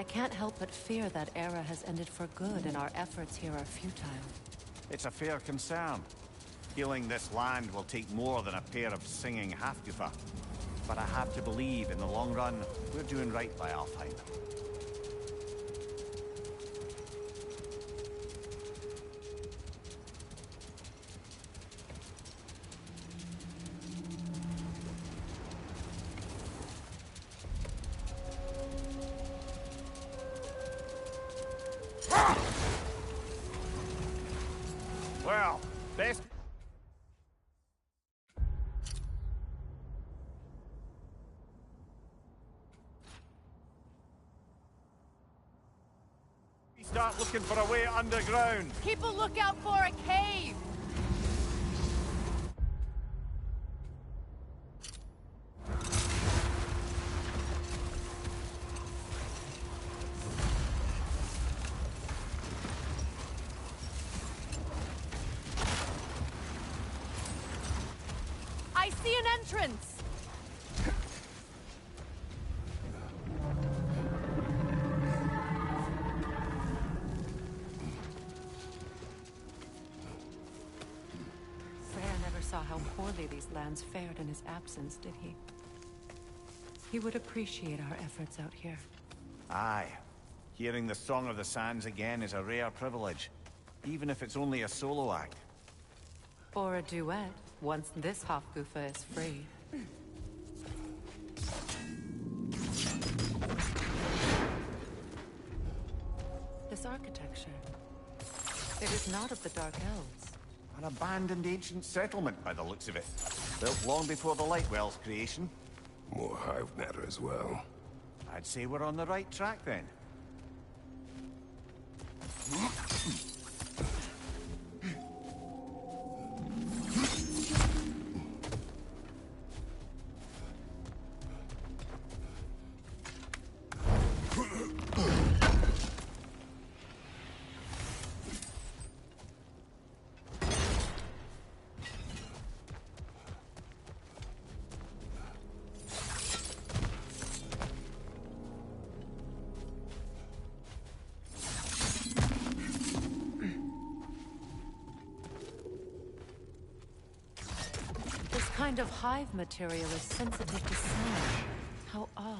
I can't help but fear that era has ended for good and our efforts here are futile. It's a fair concern. Healing this land will take more than a pair of singing Hafgufa. But I have to believe, in the long run, we're doing right by Alfheim. Well, best... We start looking for a way underground. Keep a lookout for a cave! I see an entrance! Freya never saw how poorly these lands fared in his absence, did he? He would appreciate our efforts out here. Aye. Hearing the Song of the Sands again is a rare privilege, even if it's only a solo act. Or a duet, once this Hafgufa is free. This architecture. It is not of the Dark Elves. An abandoned ancient settlement, by the looks of it. Built long before the Lightwell's creation. More hive matter as well. I'd say we're on the right track, then. This kind of hive material is sensitive to sound. How odd.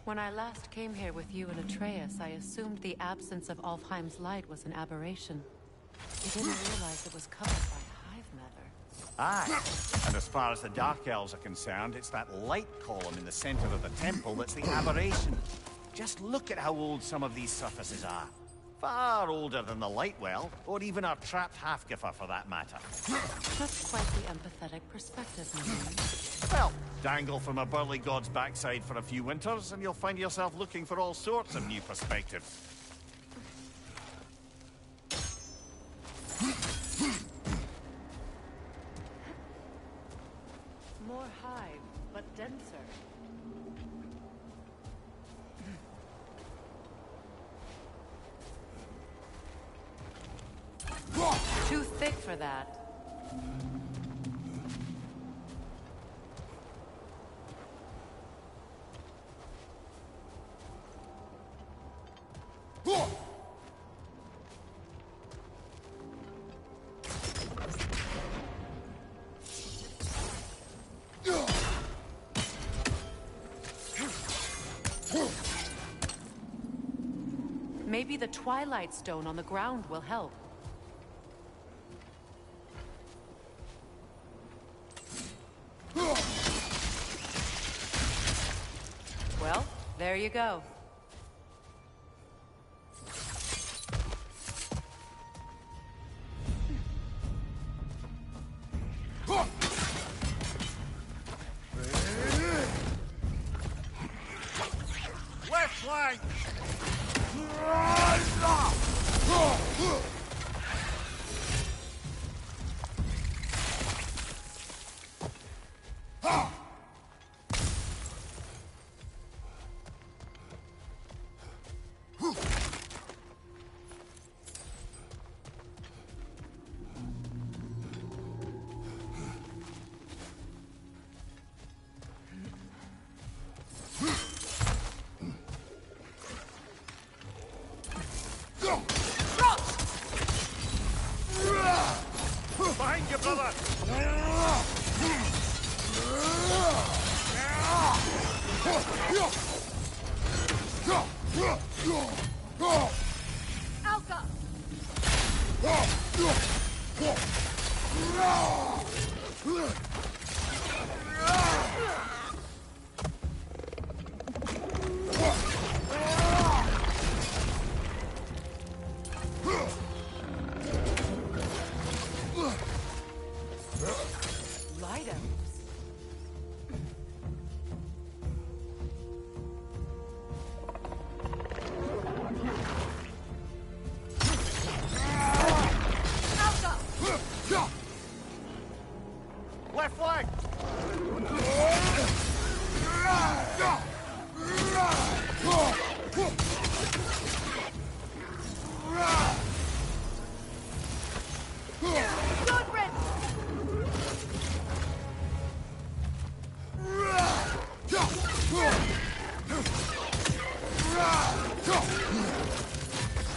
When I last came here with you and Atreus, I assumed the absence of Alfheim's light was an aberration. I didn't realize it was covered by hive matter. Aye. And as far as the Dark Elves are concerned, it's that light column in the center of the temple that's the aberration. Just look at how old some of these surfaces are. Far older than the Lightwell, or even our trapped Hafgufa for that matter. That's quite the empathetic perspective, Nathan. Well, dangle from a burly god's backside for a few winters, and you'll find yourself looking for all sorts of new perspectives. More hive, but denser. Too thick for that. Maybe the Twilight Stone on the ground will help. Well, there you go. Left flank! Behind you, brother! Alka! Light elves. Left flank! Good riddance!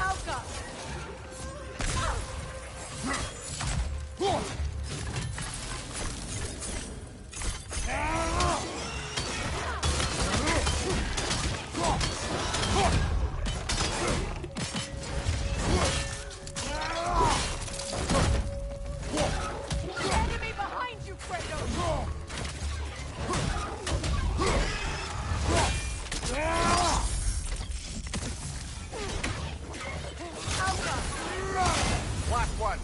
Alka! Enemy behind you, Kratos! Alka! Last one!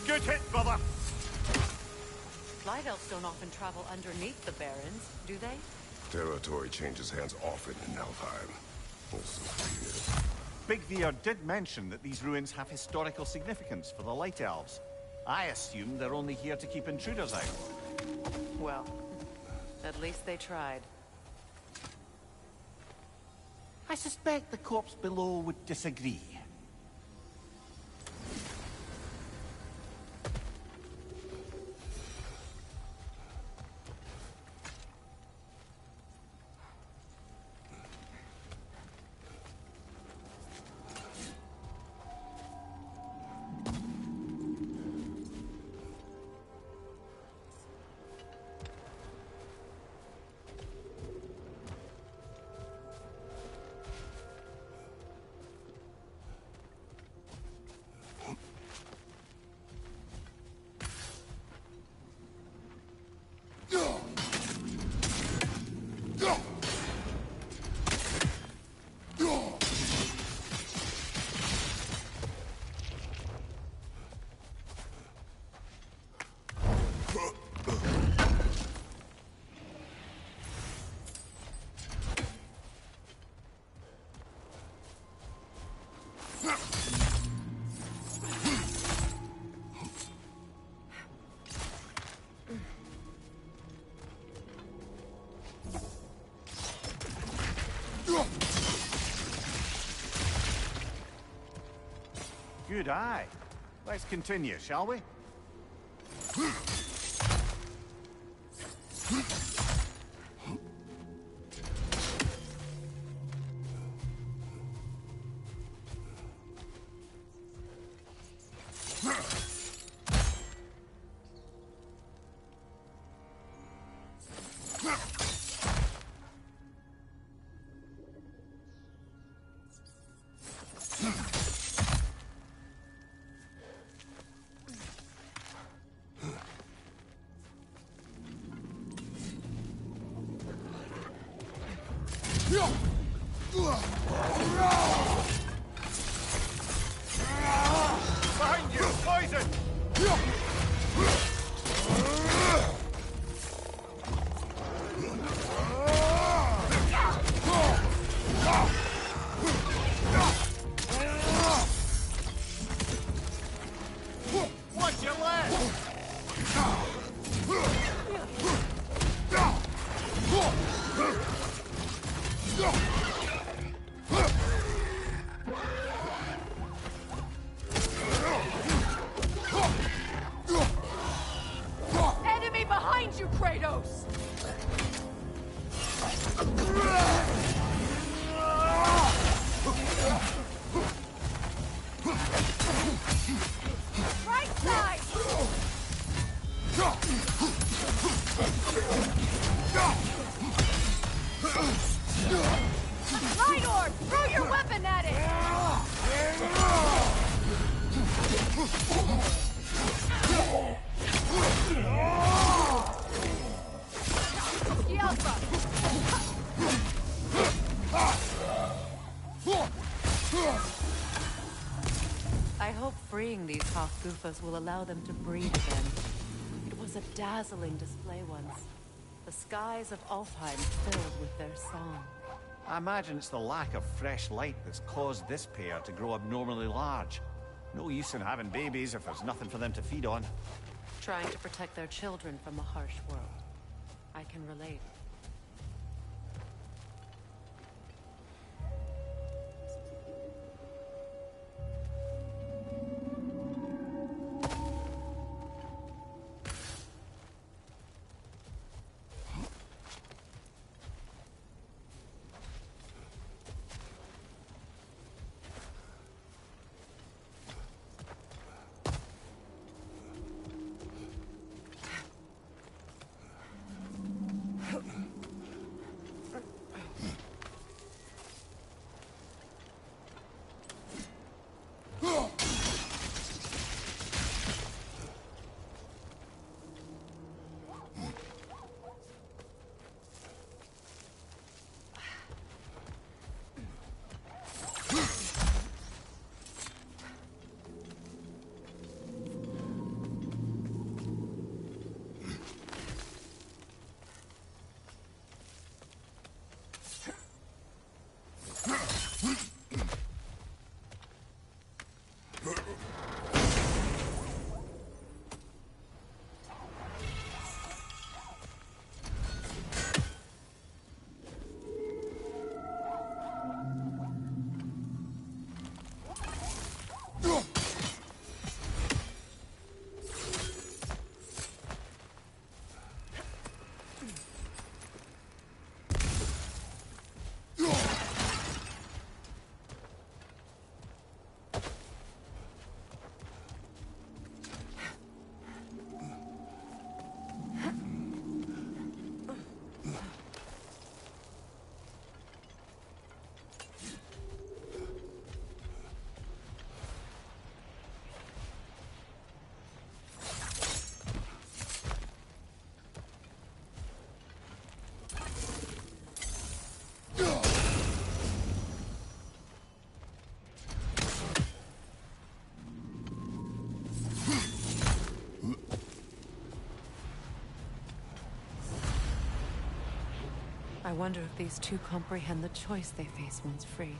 Good hit, brother! Light elves don't often travel underneath the barrens, do they? Territory changes hands often in Alfheim. Also weird. Big Veer did mention that these ruins have historical significance for the Light Elves. I assume they're only here to keep intruders out. Well, at least they tried. I suspect the corpse below would disagree. Good eye. Let's continue, shall we? Behind you! Poison! Watch your left! I hope freeing these half-goofers will allow them to breathe again. It was a dazzling display once. The skies of Alfheim filled with their song. I imagine it's the lack of fresh light that's caused this pair to grow abnormally large. No use in having babies if there's nothing for them to feed on. Trying to protect their children from a harsh world. I can relate. I wonder if these two comprehend the choice they face once free.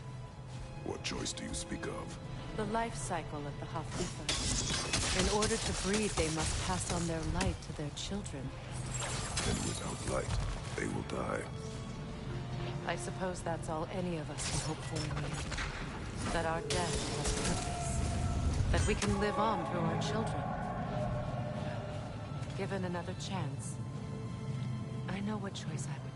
What choice do you speak of? The life cycle of the Haflifa. In order to breed, they must pass on their light to their children. And without light, they will die. I suppose that's all any of us can hope for in the end. That our death has purpose. That we can live on through our children. Given another chance, I know what choice I would make.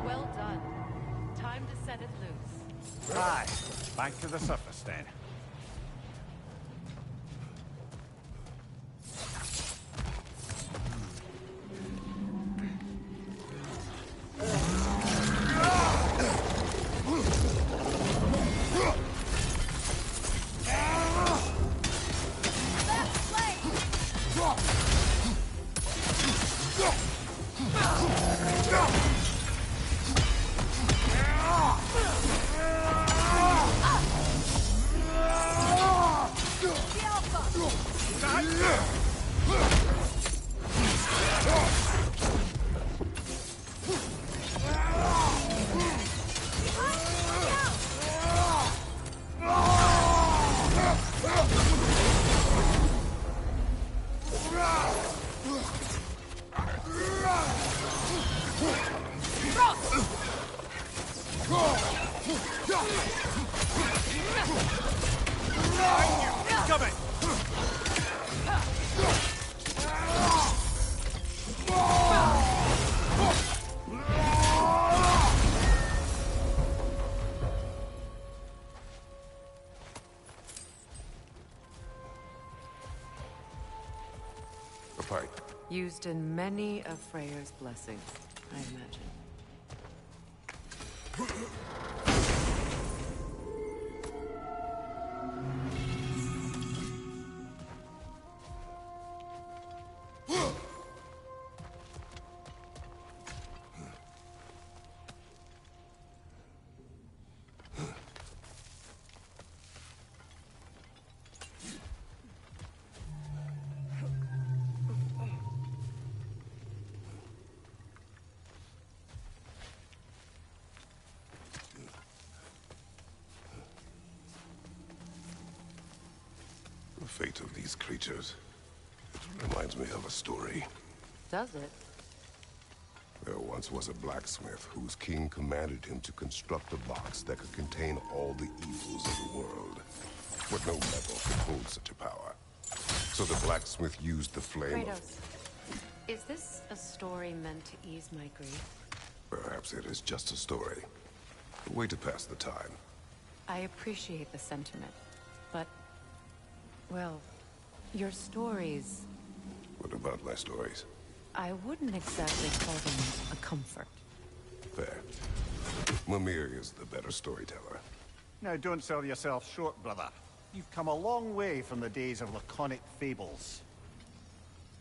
Well done. Time to set it loose. Right, back to the surface then. Coming! A pipe. Used in many of Freyr's blessings, I imagine. The fate of these creatures. It reminds me of a story. Does it? There once was a blacksmith whose king commanded him to construct a box that could contain all the evils of the world. But no metal could hold such a power. So the blacksmith used the flame Kratos, is this a story meant to ease my grief? Perhaps it is just a story. A way to pass the time. I appreciate the sentiment, but... well, your stories... What about my stories? I wouldn't exactly call them a comfort. Fair. Mimir is the better storyteller. Now, don't sell yourself short, brother. You've come a long way from the days of laconic fables.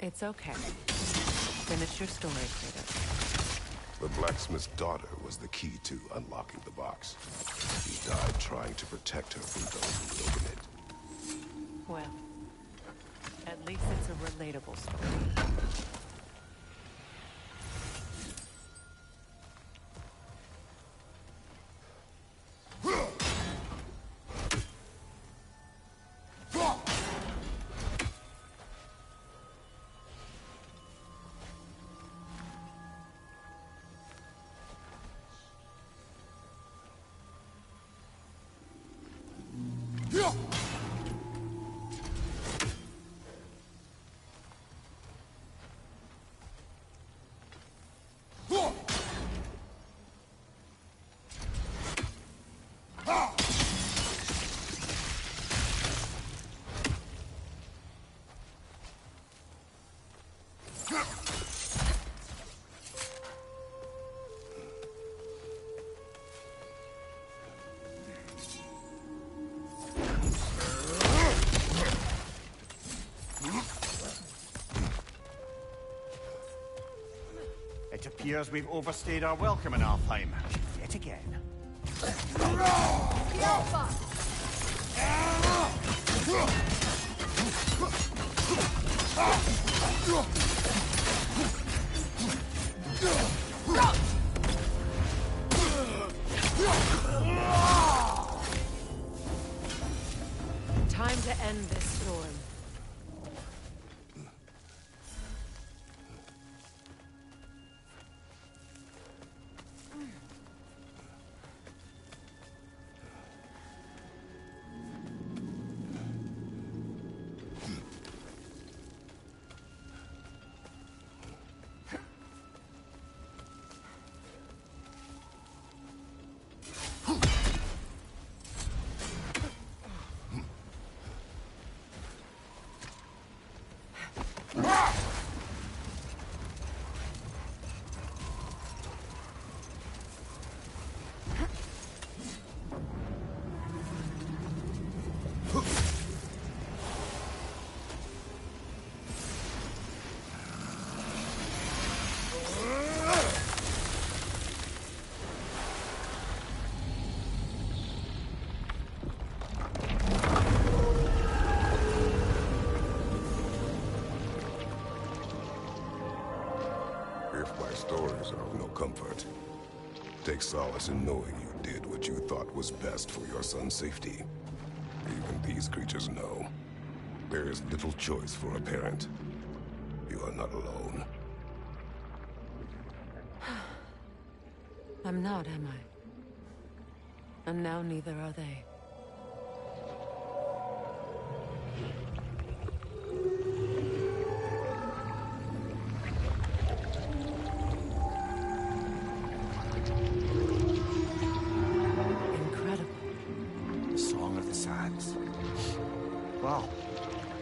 It's okay. Finish your story, Kratos. The blacksmith's daughter was the key to unlocking the box. He died trying to protect her from those who would open it. Well, at least it's a relatable story. It appears we've overstayed our welcome in Alfheim. Yet again. Time to end this storm. If my stories are of no comfort, take solace in knowing you did what you thought was best for your son's safety. Even these creatures know. There is little choice for a parent. You are not alone. I'm not, am I? And now neither are they. Incredible. The Song of the Sands. Wow.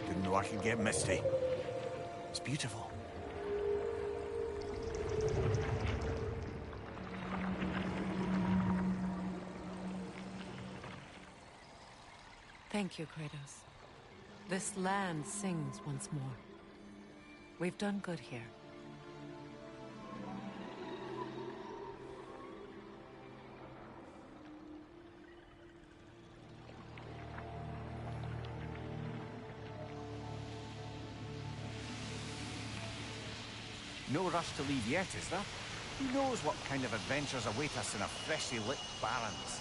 Didn't know I could get misty. It's beautiful. Thank you, Kratos. This land sings once more. We've done good here. No rush to leave yet, is there? Who knows what kind of adventures await us in a freshly lit Barrens?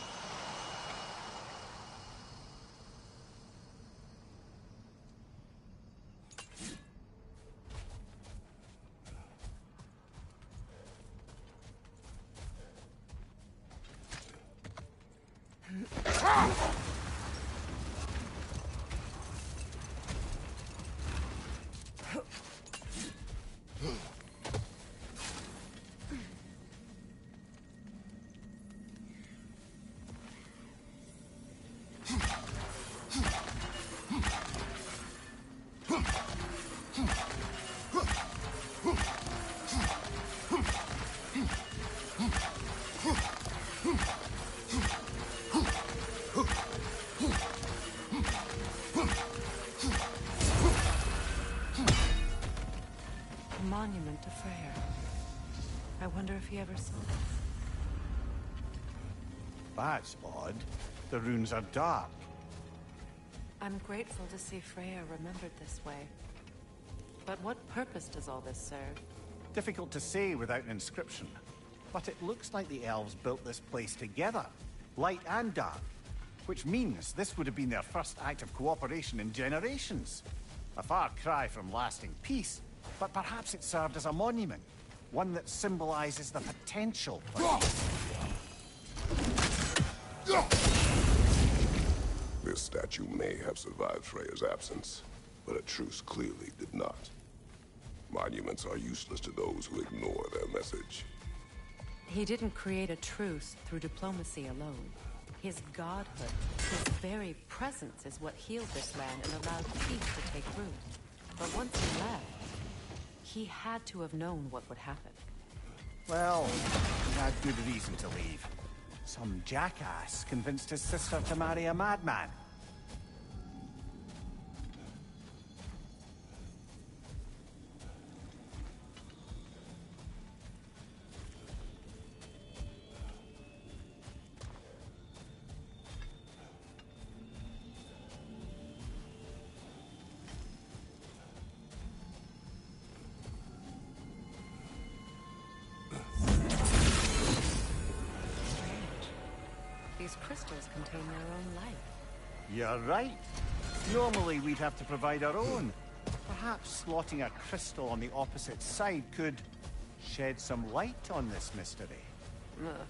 Monument to Freyr. I wonder if he ever saw it. That's odd. The runes are dark. I'm grateful to see Freyr remembered this way. But what purpose does all this serve? Difficult to say without an inscription. But it looks like the elves built this place together, light and dark. Which means this would have been their first act of cooperation in generations. A far cry from lasting peace, but perhaps it served as a monument. One that symbolizes the potential for peace. This statue may have survived Freya's absence, but a truce clearly did not. Monuments are useless to those who ignore their message. He didn't create a truce through diplomacy alone. His godhood, his very presence is what healed this land and allowed peace to take root. But once he left, he had to have known what would happen. Well, he had good reason to leave. Some jackass convinced his sister to marry a madman. These crystals contain their own life. You're right. Normally we'd have to provide our own. Perhaps slotting a crystal on the opposite side could shed some light on this mystery. Ugh.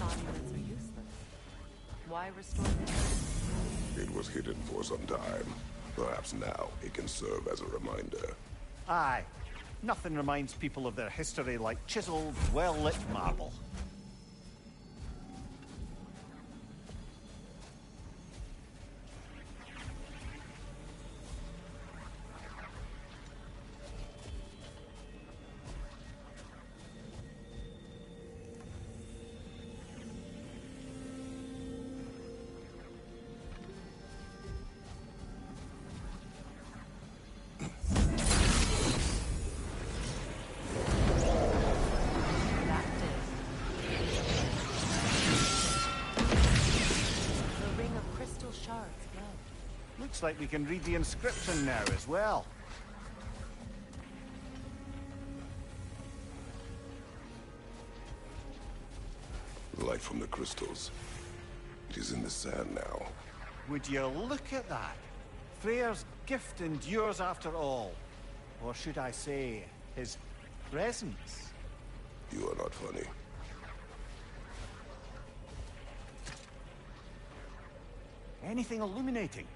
Monuments are useless. Why restore them? It was hidden for some time. Perhaps now it can serve as a reminder. Aye. Nothing reminds people of their history like chiseled, well-lit marble. Looks like we can read the inscription now as well. Light from the crystals. It is in the sand now. Would you look at that? Freyr's gift endures after all. Or should I say, his presence? You are not funny. Anything illuminating?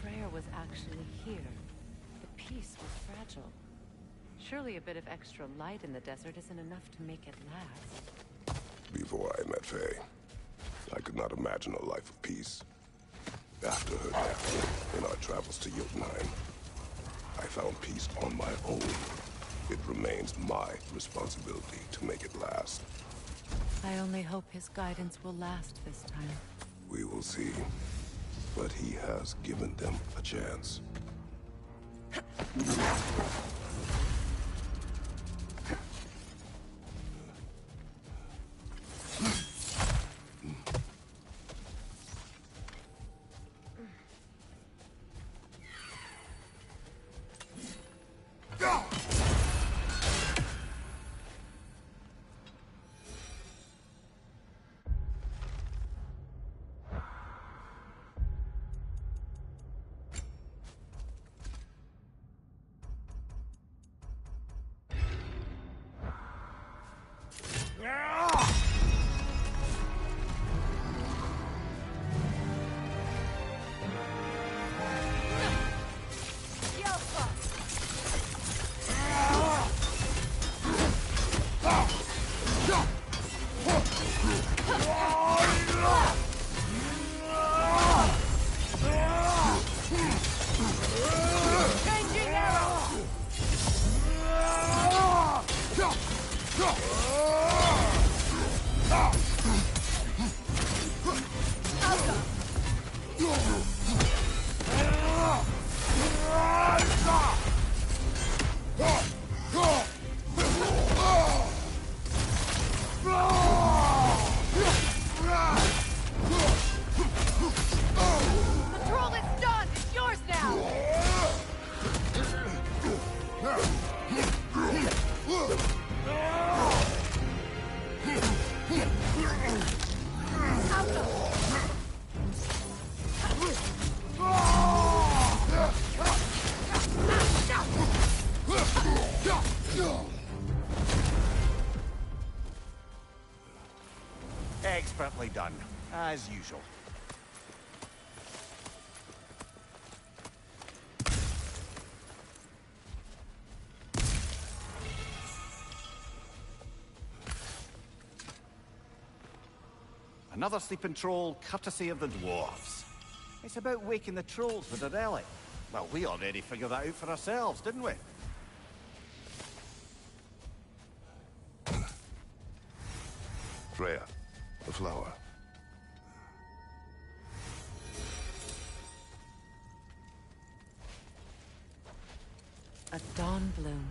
Freyr was actually here. The peace was fragile. Surely a bit of extra light in the desert isn't enough to make it last. Before I met Faye, I could not imagine a life of peace. After her death, in our travels to Jotunheim, I found peace on my own. It remains my responsibility to make it last. I only hope his guidance will last this time. We will see. But he has given them a chance. Expertly done, as usual. Another sleeping troll, courtesy of the dwarves. It's about waking the trolls with a relic. Well, we already figured that out for ourselves, didn't we? Freya, the flower. A dawn bloom.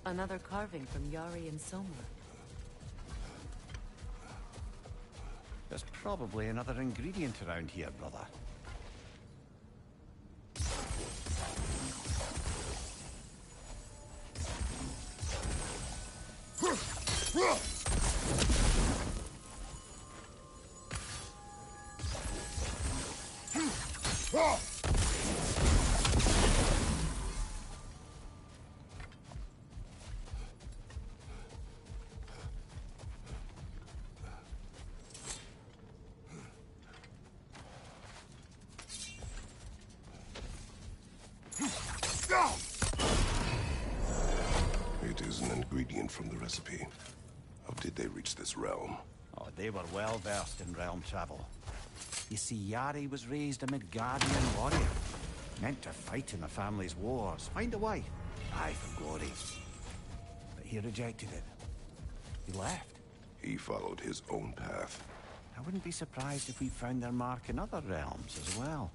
Another carving from Yari and Soma. There's probably another ingredient around here, brother. It is an ingredient from the recipe. How did they reach this realm? Oh, they were well versed in realm travel. You see, Yari was raised amid guardian warrior. Meant to fight in the family's wars, find a wife, die for glory. But he rejected it. He left. He followed his own path. I wouldn't be surprised if we found their mark in other realms as well.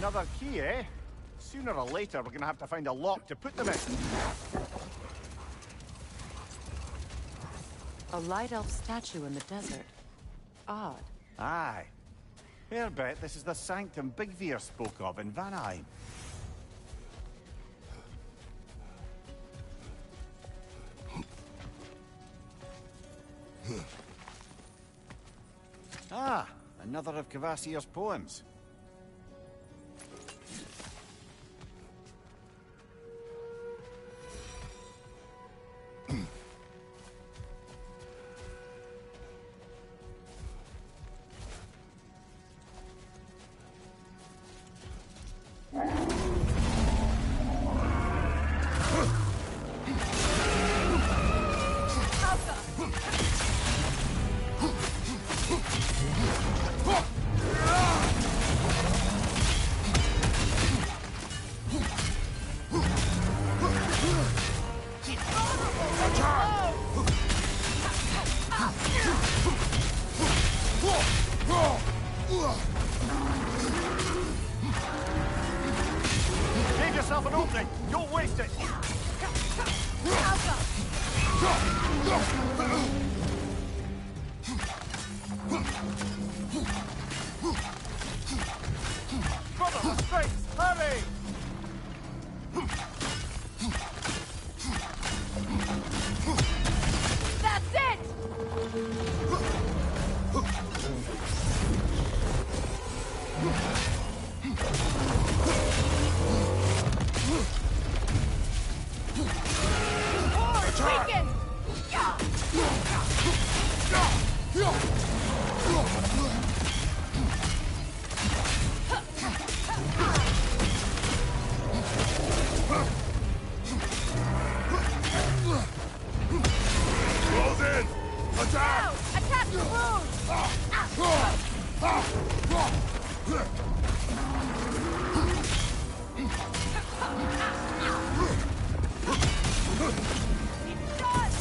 Another key, eh? Sooner or later, we're gonna have to find a lock to put them in. A light elf statue in the desert. Odd. Aye. Fair bet this is the sanctum Bigveer spoke of in Vanaheim. Ah, another of Kvasir's poems. Give yourself an opening! Don't waste it! Brother, straight! Hurry! That's it! Weaken! Close in! Attack! Now! Attack the wound! It's done!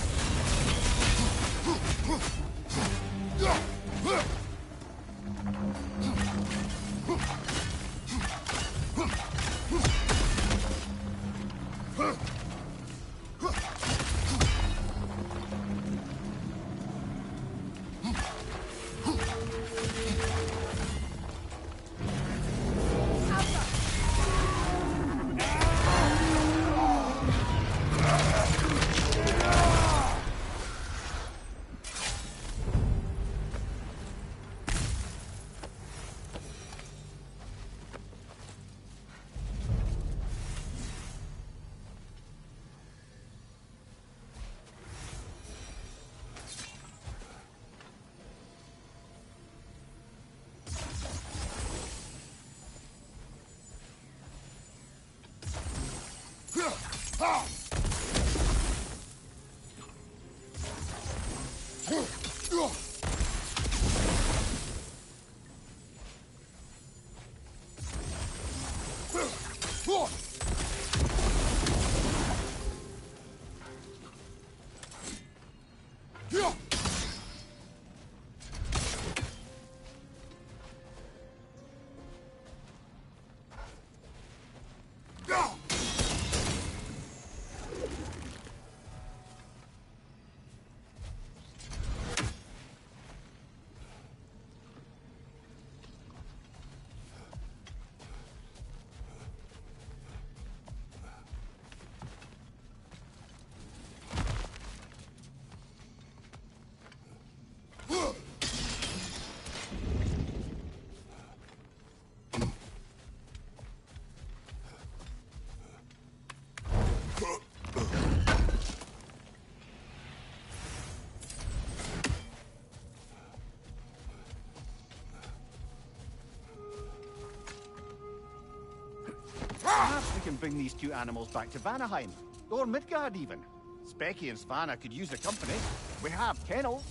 Perhaps we can bring these two animals back to Vanaheim. Or Midgard, even. Specky and Svanna could use the company. We have kennels.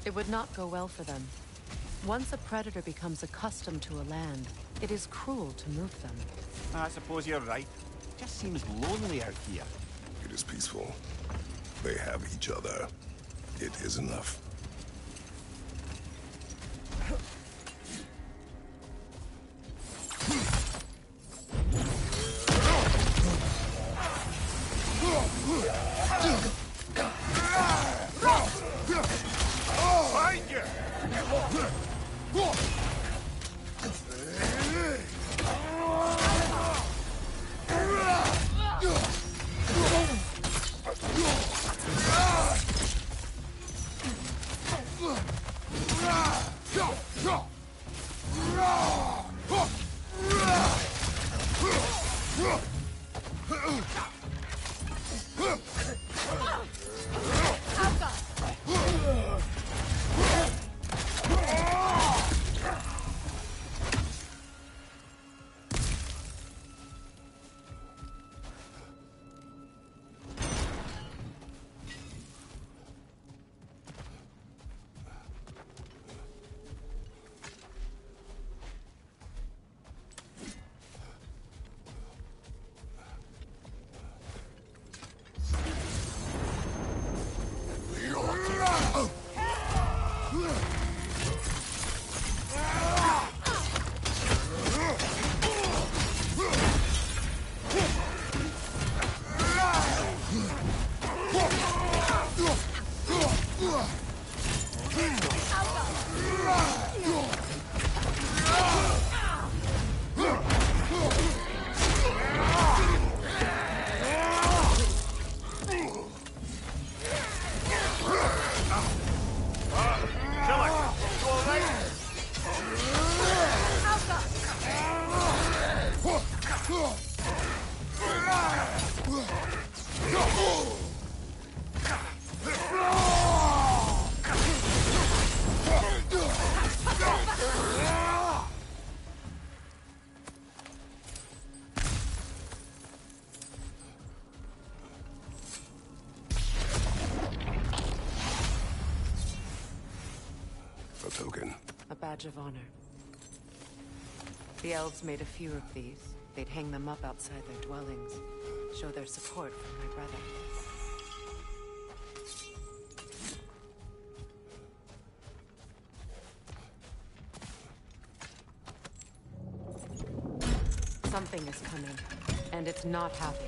It would not go well for them. Once a predator becomes accustomed to a land, it is cruel to move them. I suppose you're right. Just seems lonely out here. It is peaceful. They have each other. It is enough. A token. A badge of honor. The elves made a few of these. They'd hang them up outside their dwellings. Show their support for my brother. Something is coming, and it's not happy.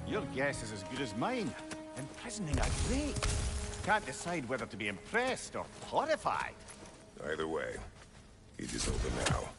Your guess is as good as mine. Imprisoning a drake. Can't decide whether to be impressed or horrified. Either way, it is over now.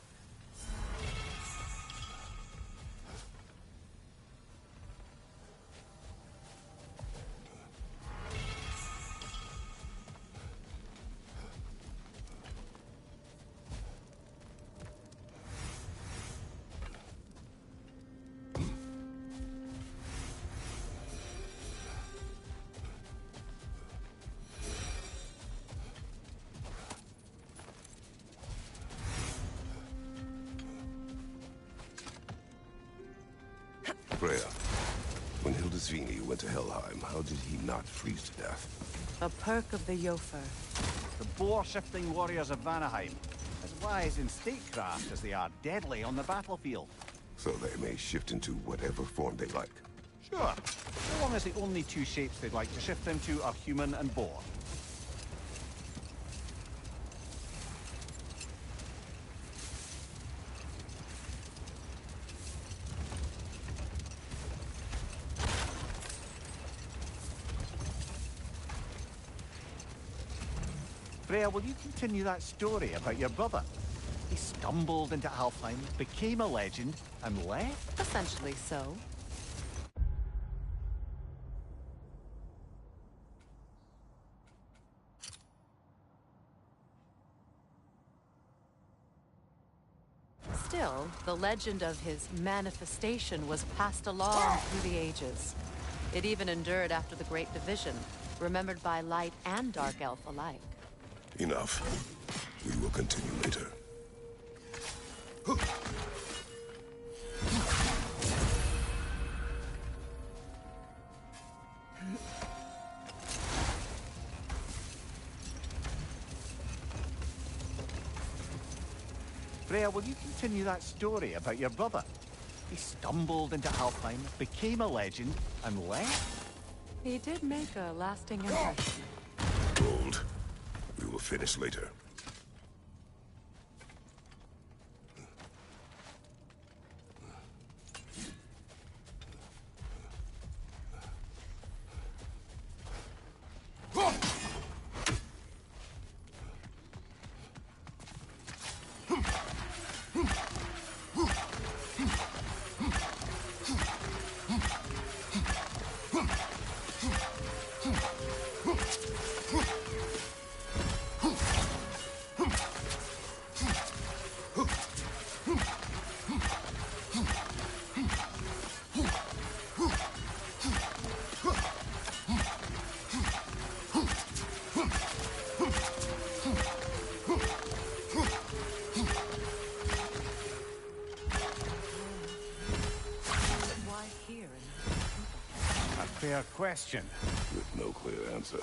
Freya, when Hildisvini went to Helheim, how did he not freeze to death? A perk of the Jofer. The boar-shifting warriors of Vanaheim, as wise in statecraft as they are deadly on the battlefield. So they may shift into whatever form they like. Sure, so long as the only two shapes they'd like to shift into are human and boar. Freya, will you continue that story about your brother? He stumbled into Alfheim, became a legend, and left? Essentially so. Still, the legend of his manifestation was passed along through the ages. It even endured after the Great Division, remembered by light and dark elf alike. Enough. We will continue later. Freya, will you continue that story about your brother? He stumbled into Alfheim, became a legend, and left? He did make a lasting impression. Hold. We will finish later. Why here? A fair question. With no clear answer.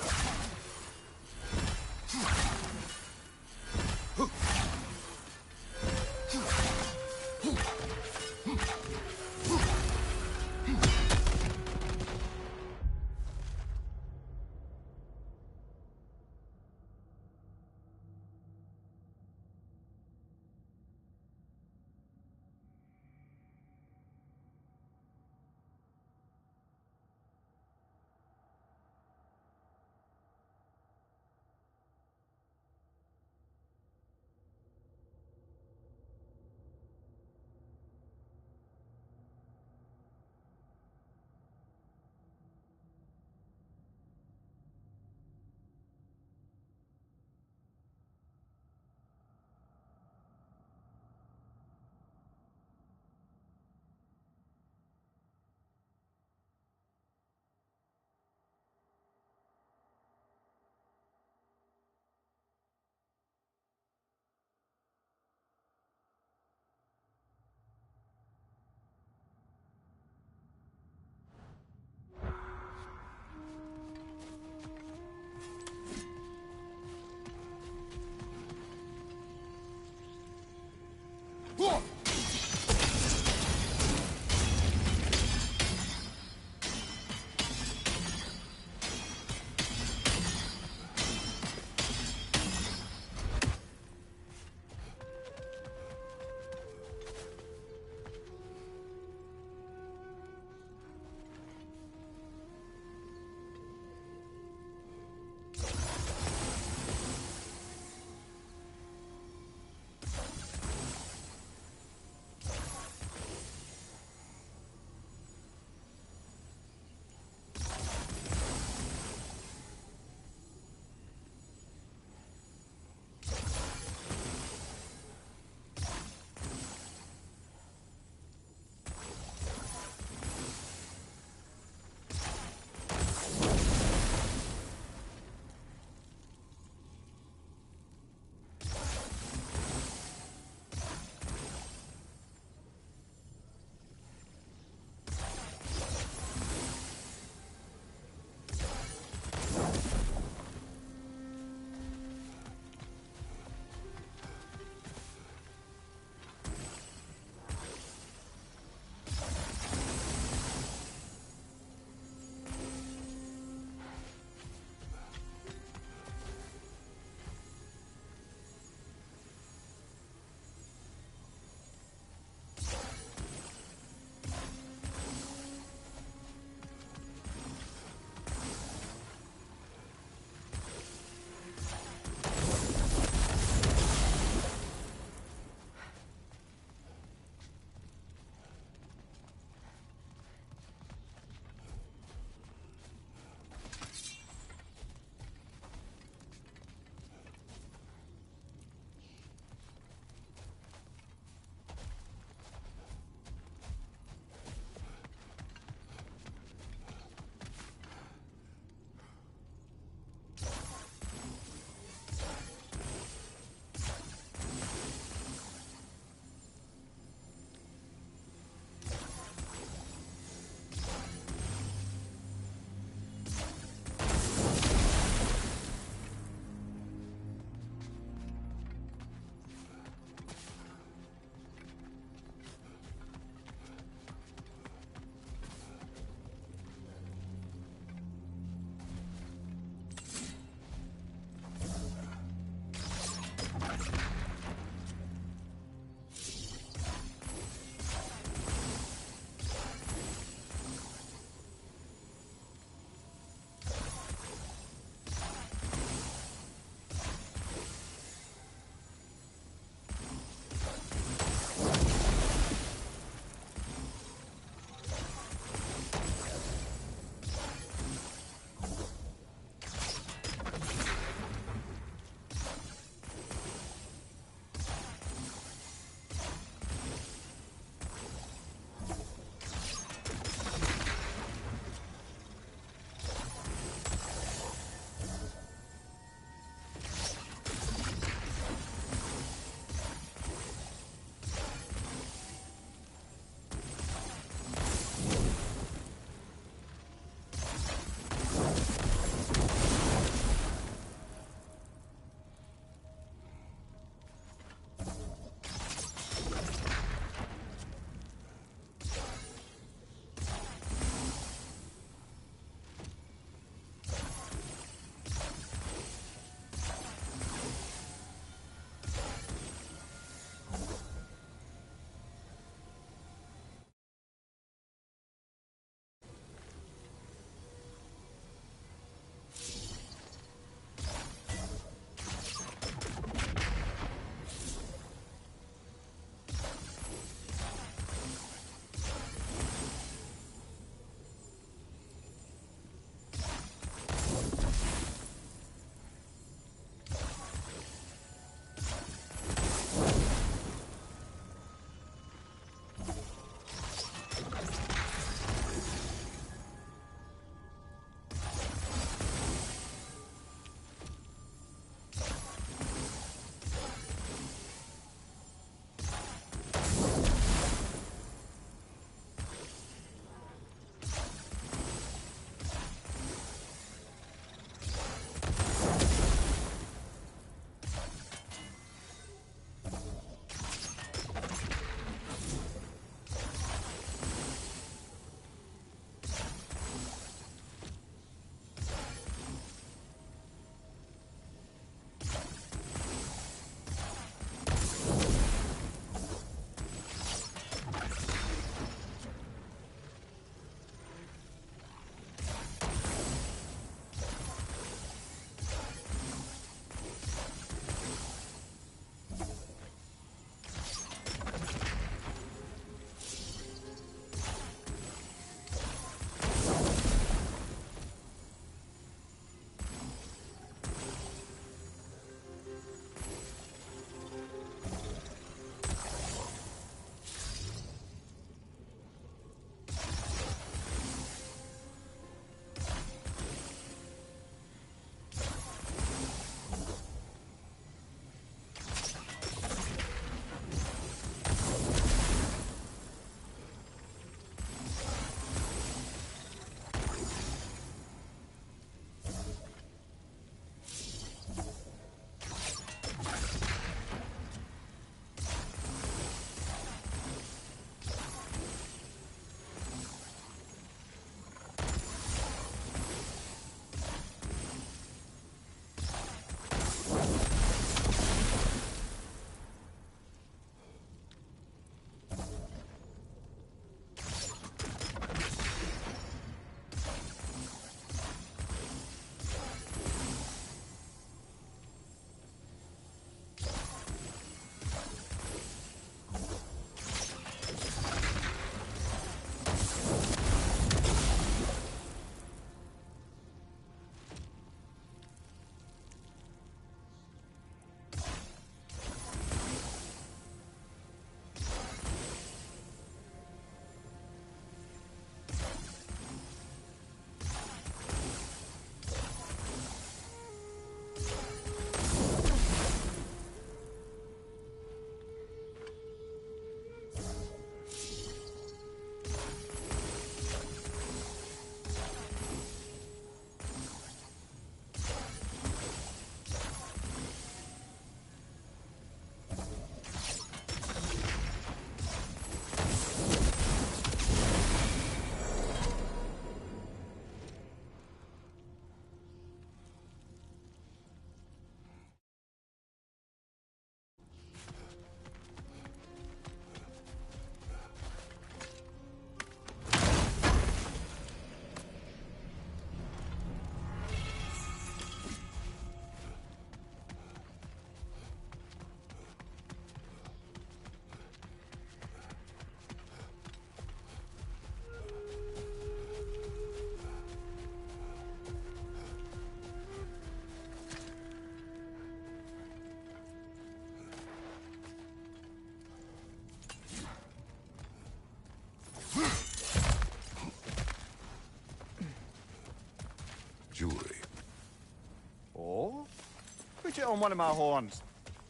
Put it on one of my horns.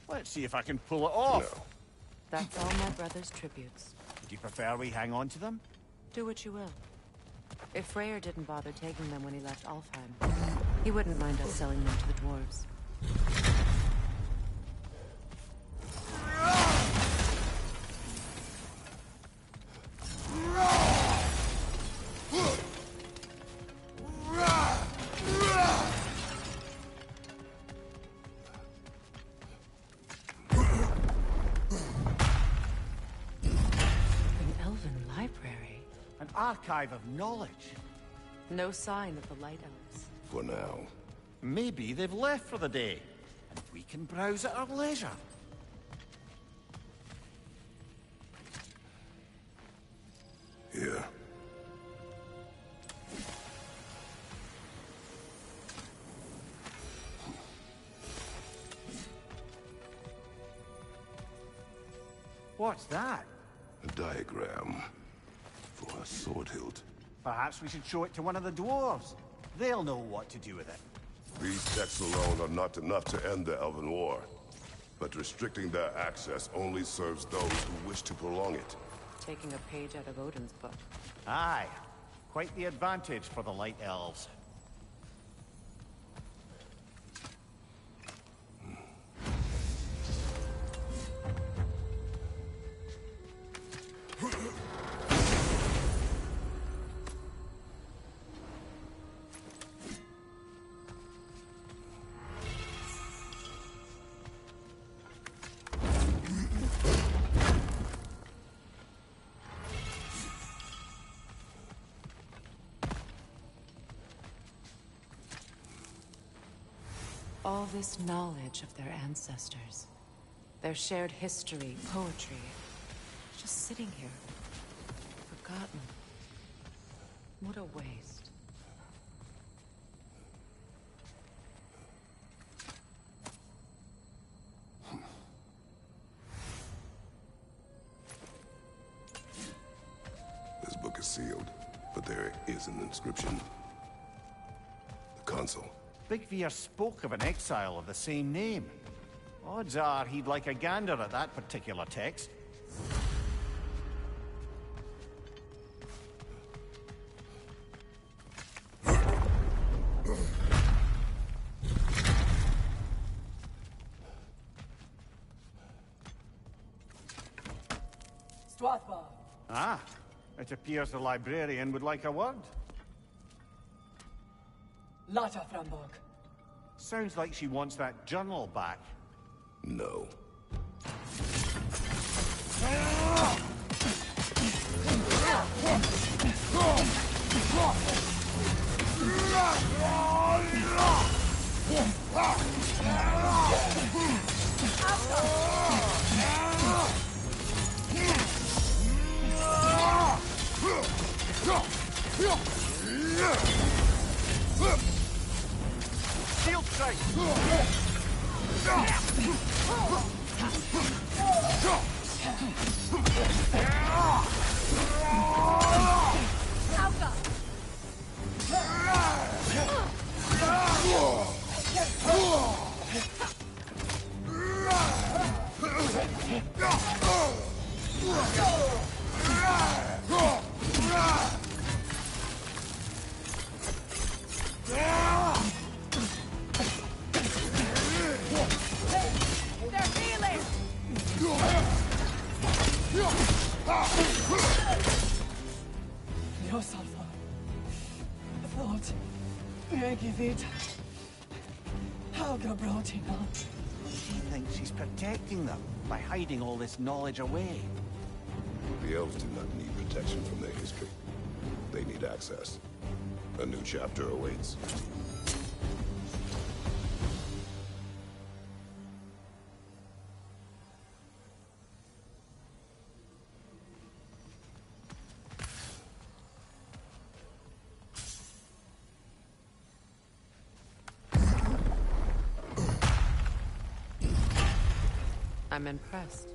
Let's see if I can pull it off. No. That's all my brother's tributes. Would you prefer we hang on to them? Do what you will. If Freyr didn't bother taking them when he left Alfheim, he wouldn't mind us selling them to the dwarves. Archive of knowledge. No sign of the Light Elves. For now. Maybe they've left for the day, and we can browse at our leisure. Here. What's that? A diagram. For a sword hilt. Perhaps we should show it to one of the dwarves. They'll know what to do with it. These texts alone are not enough to end the Elven War. But restricting their access only serves those who wish to prolong it. Taking a page out of Odin's book. Aye. Quite the advantage for the Light Elves. All this knowledge of their ancestors, their shared history, poetry, just sitting here, forgotten. What a waste. This book is sealed, but there is an inscription. The console. Big Veer spoke of an exile of the same name. Odds are he'd like a gander at that particular text. Strathbar. Ah, it appears the librarian would like a word. Lata Framborg. Sounds like she wants that journal back. No. Shield strike! She thinks she's protecting them by hiding all this knowledge away. The elves do not need protection from their history. They need access. A new chapter awaits. I'm impressed.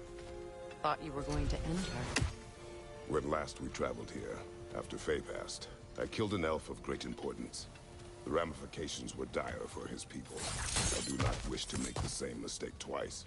Thought you were going to end her. When last we traveled here, after Faye passed, I killed an elf of great importance. The ramifications were dire for his people. I do not wish to make the same mistake twice.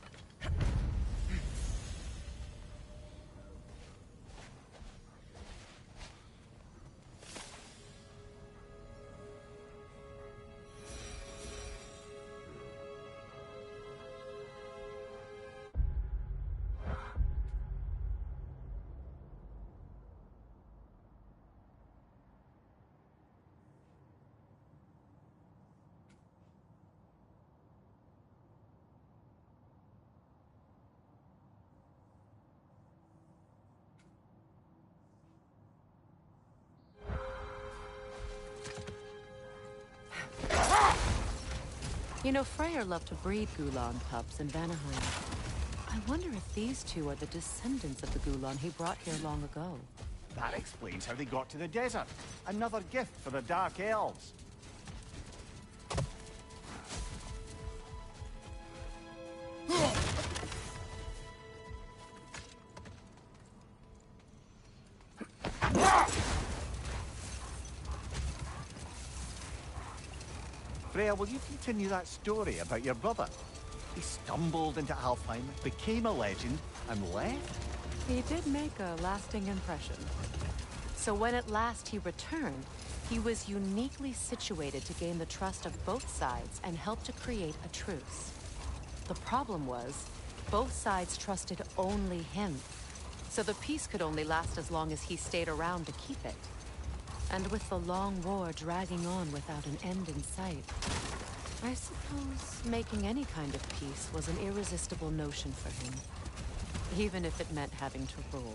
You know, Freyr loved to breed Gulan pups in Vanaheim. I wonder if these two are the descendants of the Gulan he brought here long ago. That explains how they got to the desert. Another gift for the Dark Elves. Freya, will you continue that story about your brother? He stumbled into Alfheim, became a legend, and left? He did make a lasting impression. So when at last he returned, he was uniquely situated to gain the trust of both sides and help to create a truce. The problem was, both sides trusted only him. So the peace could only last as long as he stayed around to keep it. And with the long war dragging on without an end in sight, I suppose making any kind of peace was an irresistible notion for him, even if it meant having to rule.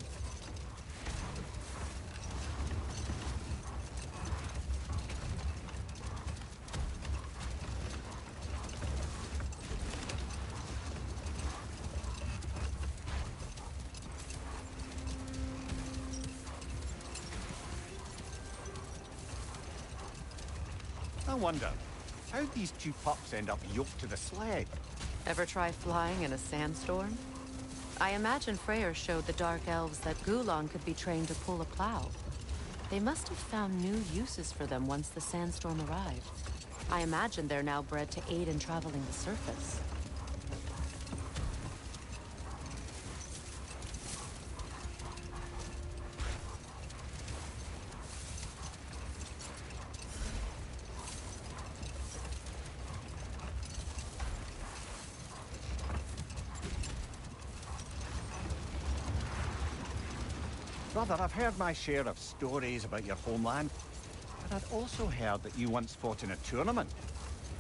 I wonder, how'd these two pups end up yoked to the sled? Ever try flying in a sandstorm? I imagine Freyr showed the Dark Elves that Gulan could be trained to pull a plow. They must have found new uses for them once the sandstorm arrived. I imagine they're now bred to aid in traveling the surface. Brother, I've heard my share of stories about your homeland, but I'd also heard that you once fought in a tournament.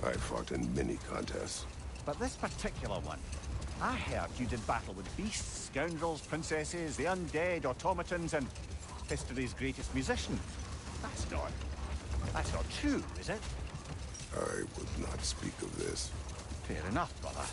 I fought in many contests. But this particular one, I heard you did battle with beasts, scoundrels, princesses, the undead, automatons, and history's greatest musician. That's not true, is it? I would not speak of this. Fair enough, brother.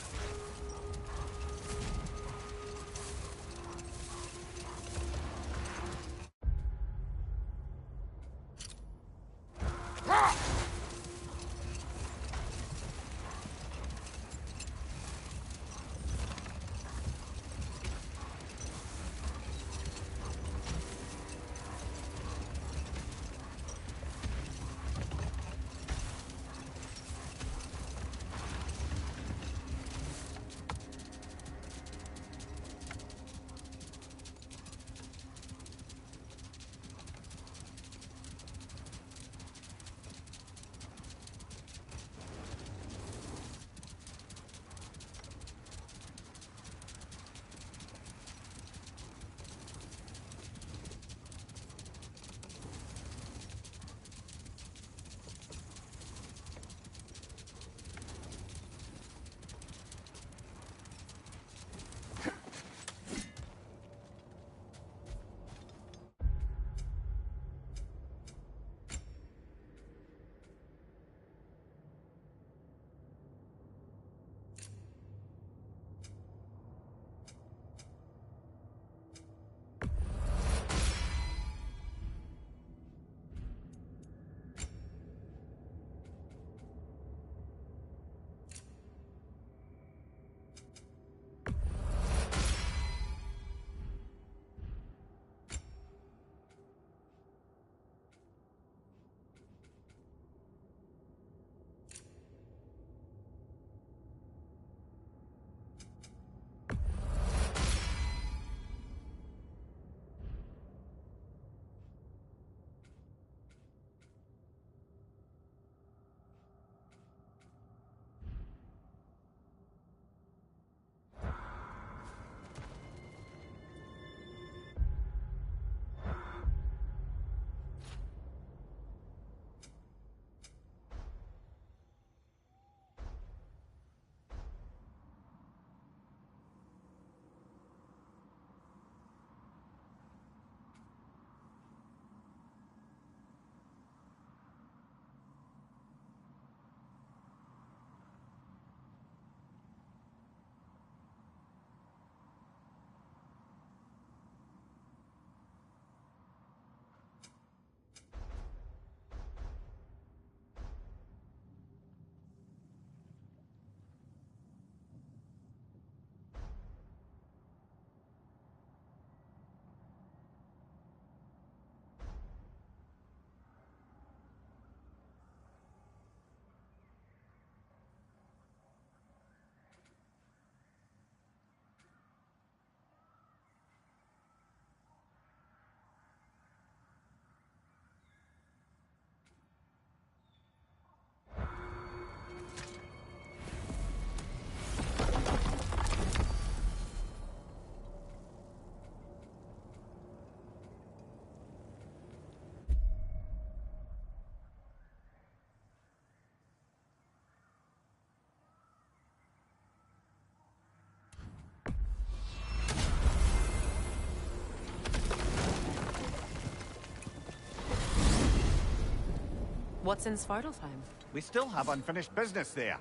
What's in Svartalfheim? We still have unfinished business there.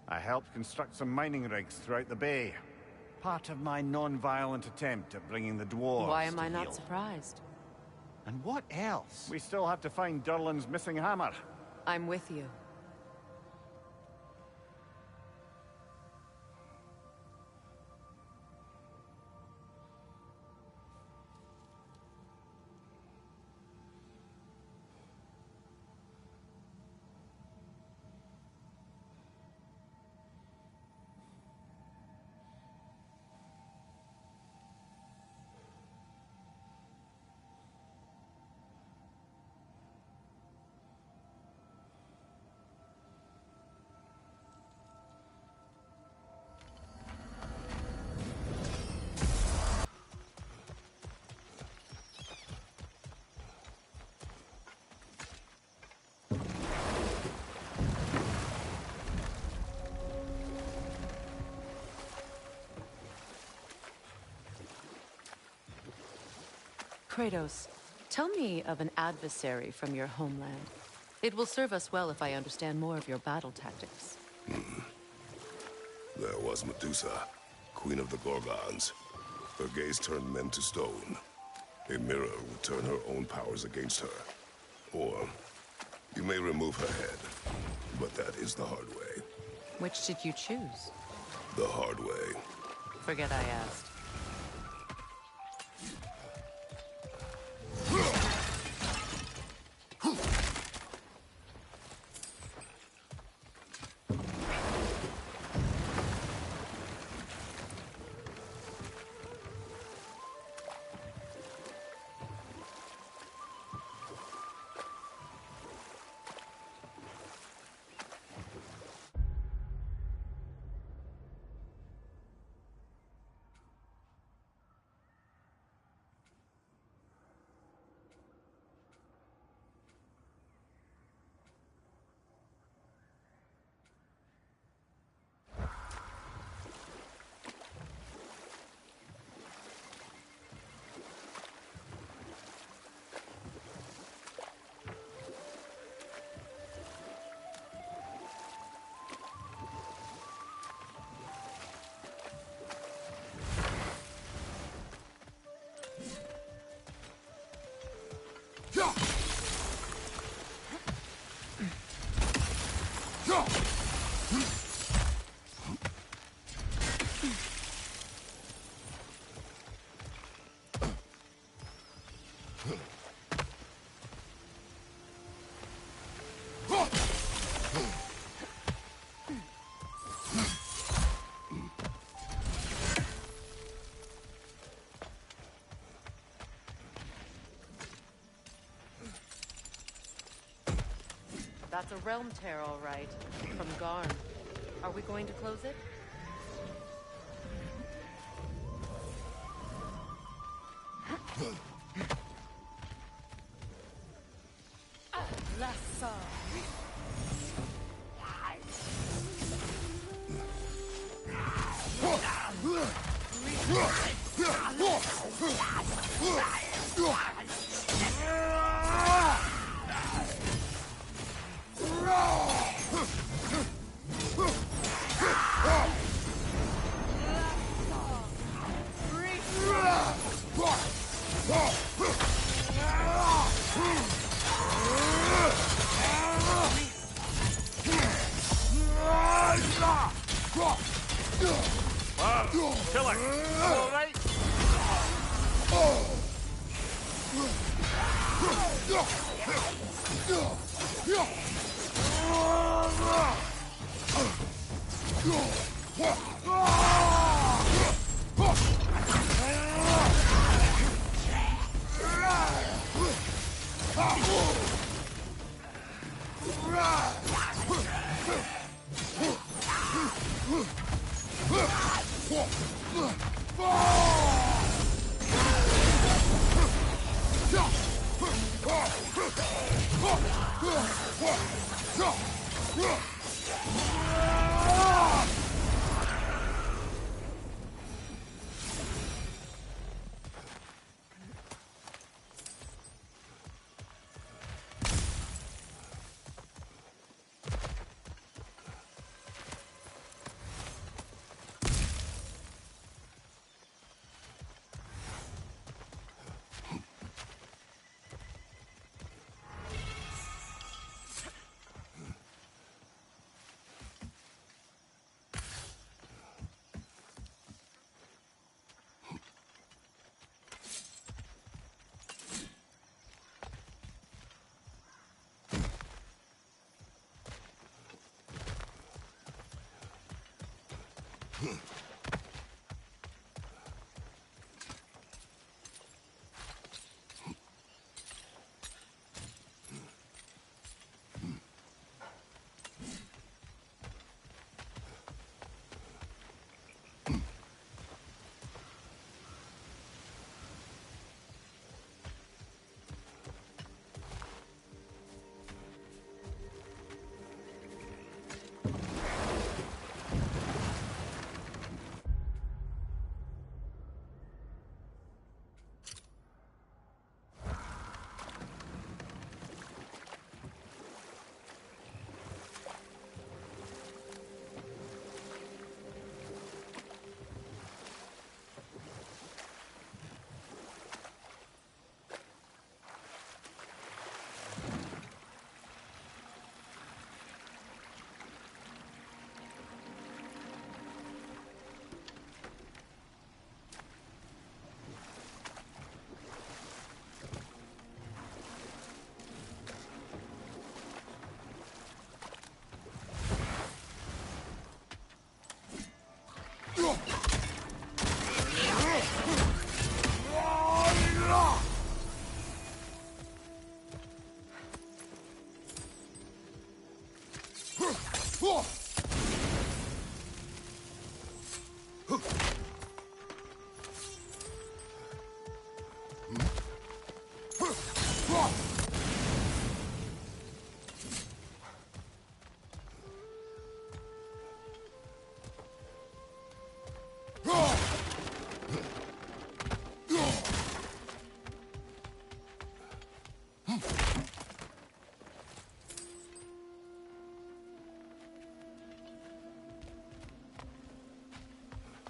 I helped construct some mining rigs throughout the bay. Part of my non-violent attempt at bringing the dwarves Why am I to not heel. surprised? And what else? We still have to find Durlin's missing hammer. I'm with you. Kratos, tell me of an adversary from your homeland. It will serve us well if I understand more of your battle tactics. There was Medusa, queen of the Gorgons. Her gaze turned men to stone. A mirror would turn her own powers against her. Or, you may remove her head, but that is the hard way. Which did you choose? The hard way. Forget I asked. That's a realm tear, all right. From Garn. Are we going to close it?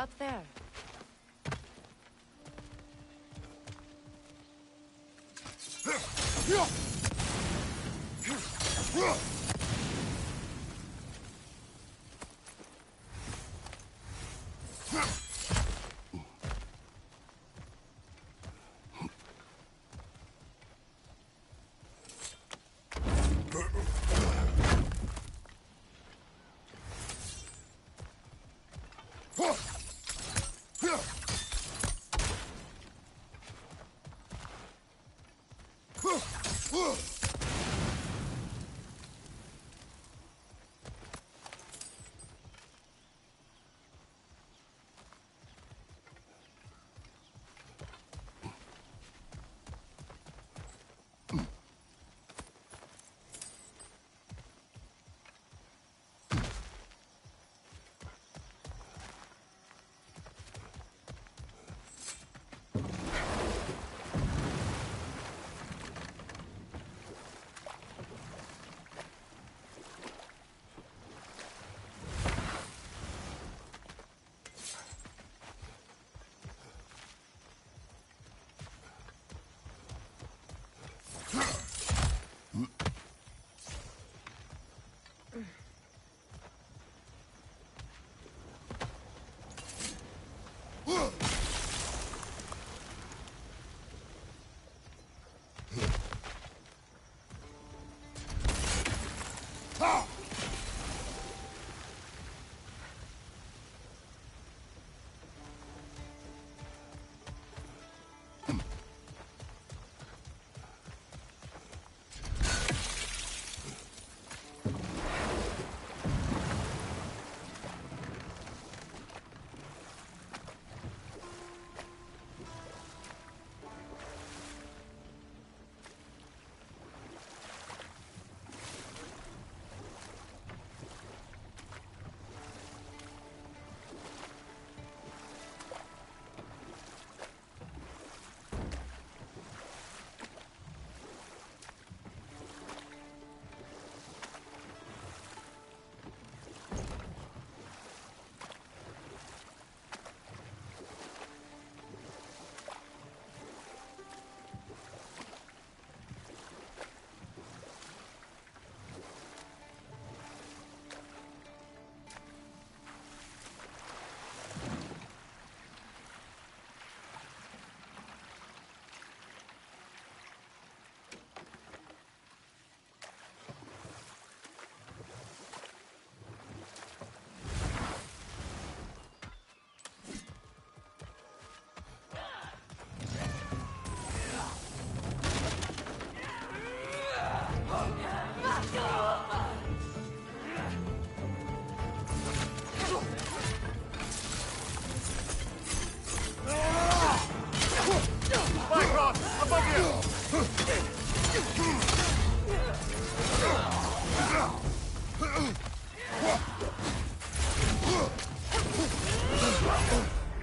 Up there.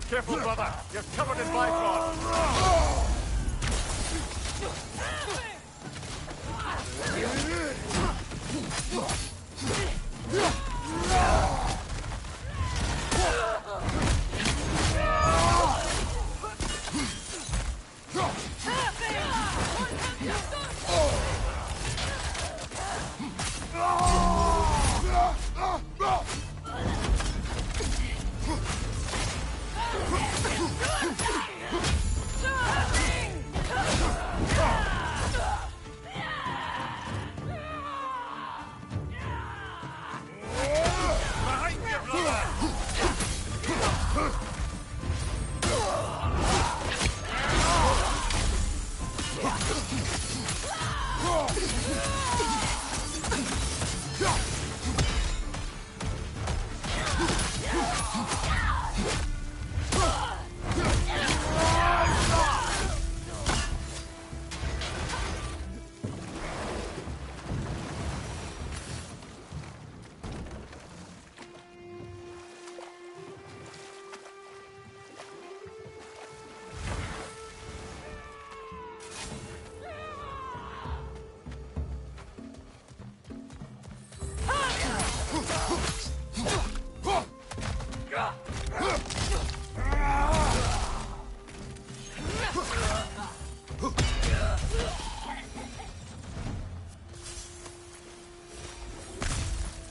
Careful, brother. You're covered in Bifrost.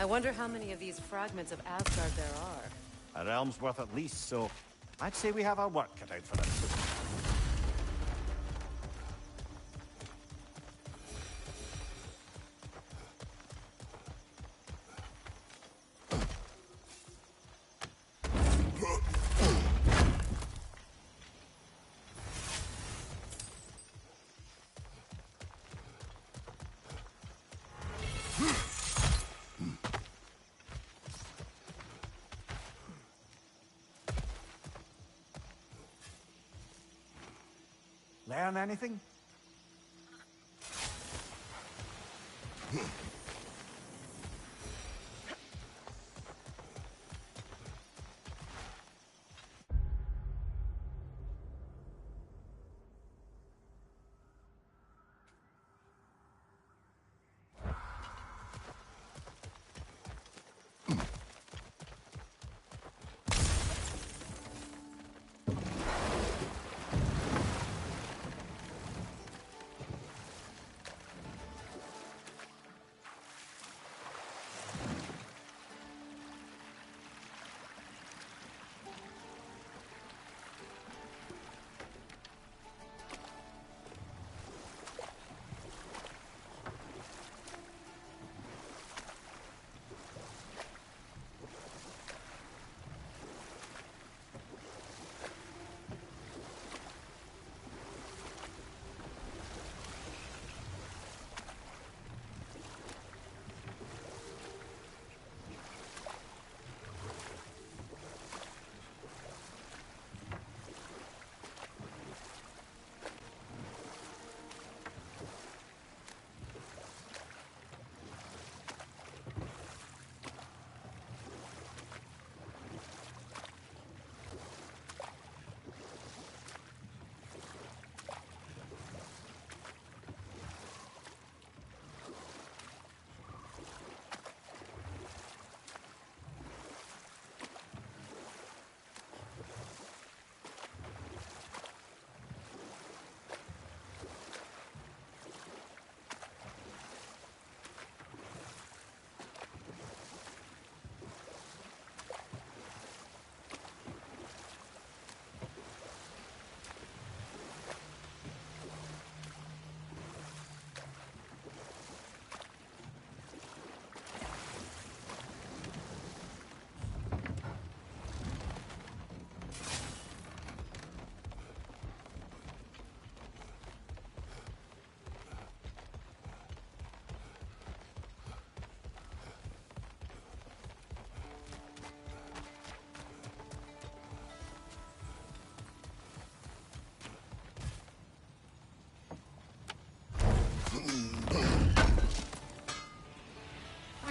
I wonder how many of these fragments of Asgard there are. A realm's worth at least, so I'd say we have our work cut out for us. Learn anything?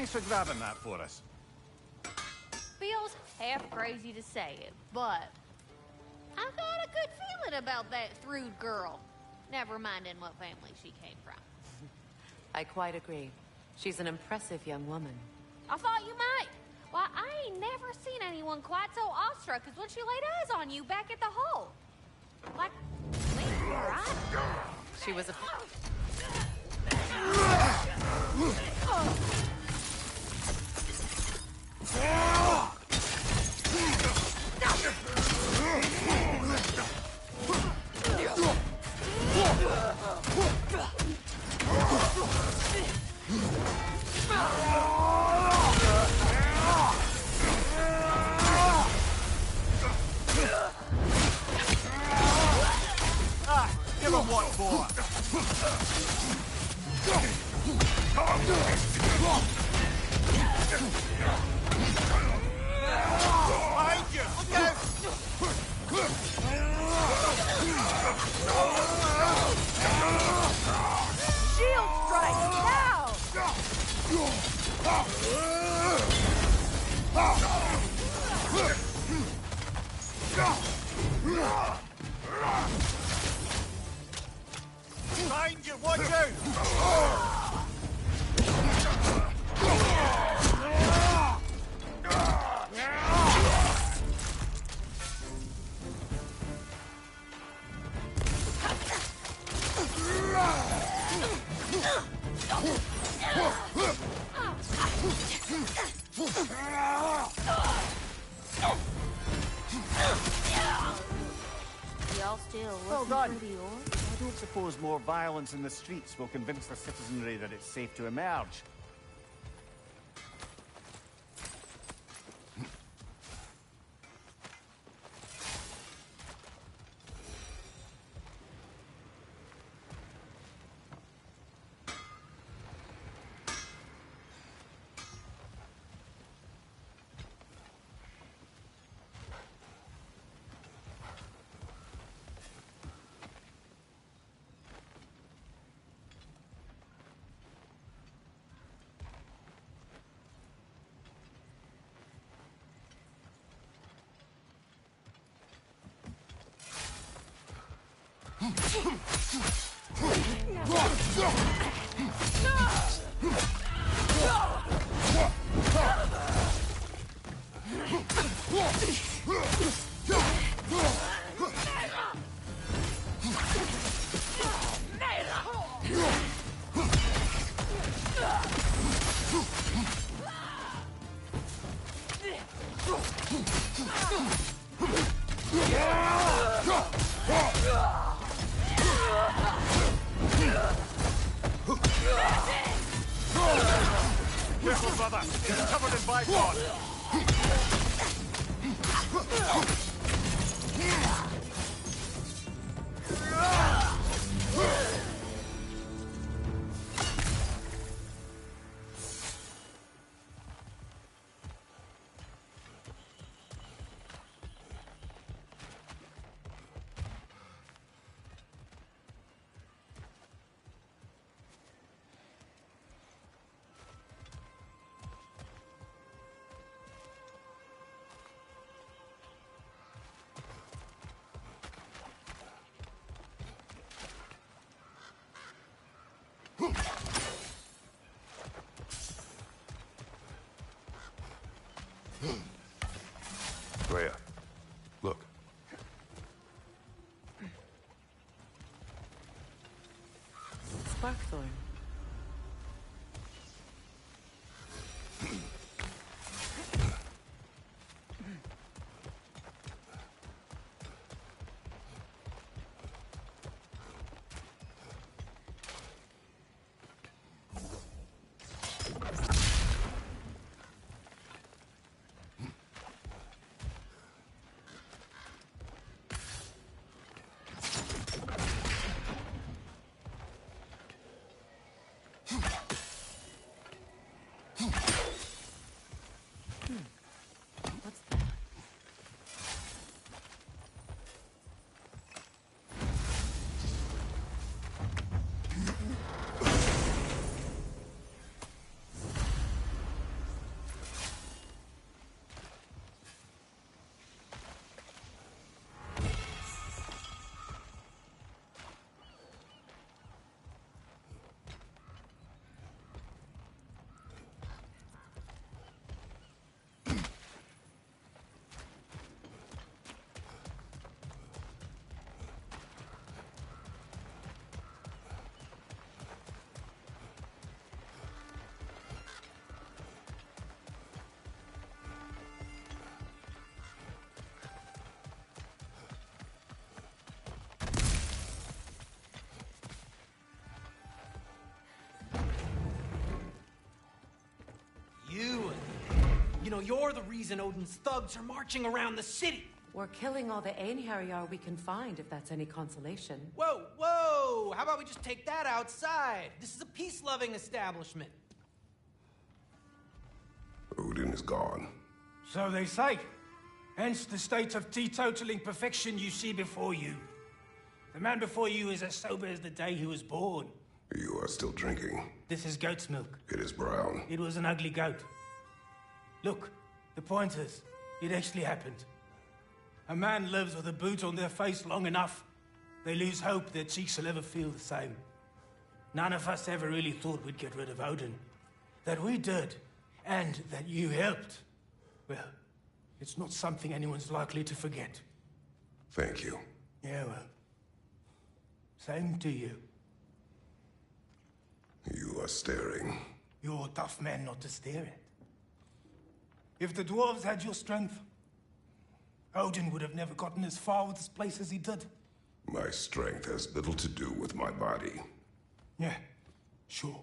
Thanks for grabbing that for us. Feels half crazy to say it, but I've got a good feeling about that Thrud girl. Never minding what family she came from. I quite agree. She's an impressive young woman. I thought you might. Why, I ain't never seen anyone quite so awestruck as when she laid eyes on you back at the hole. Like, me, right? She was a... Give him what for? Behind you! Look out! Shield strike now! Behind you! Watch out! Y'all still Well looking done. for the orb? I don't suppose more violence in the streets will convince the citizenry that it's safe to emerge. Careful, brother! It's covered in bipod! Rhea, look. Sparkthorn. You know, you're the reason Odin's thugs are marching around the city. We're killing all the Einherjar we can find, if that's any consolation. Whoa, whoa! How about we just take that outside? This is a peace-loving establishment. Odin is gone. So they say. Hence the state of teetotaling perfection you see before you. The man before you is as sober as the day he was born. You are still drinking. This is goat's milk. It is brown. It was an ugly goat. Look, the point is, it actually happened. A man lives with a boot on their face long enough, they lose hope their cheeks will ever feel the same. None of us ever really thought we'd get rid of Odin. That we did, and that you helped. Well, it's not something anyone's likely to forget. Thank you. Yeah, well, same to you. You are staring. You're a tough man not to stare at. If the dwarves had your strength, Odin would have never gotten as far with this place as he did. My strength has little to do with my body. Yeah, sure.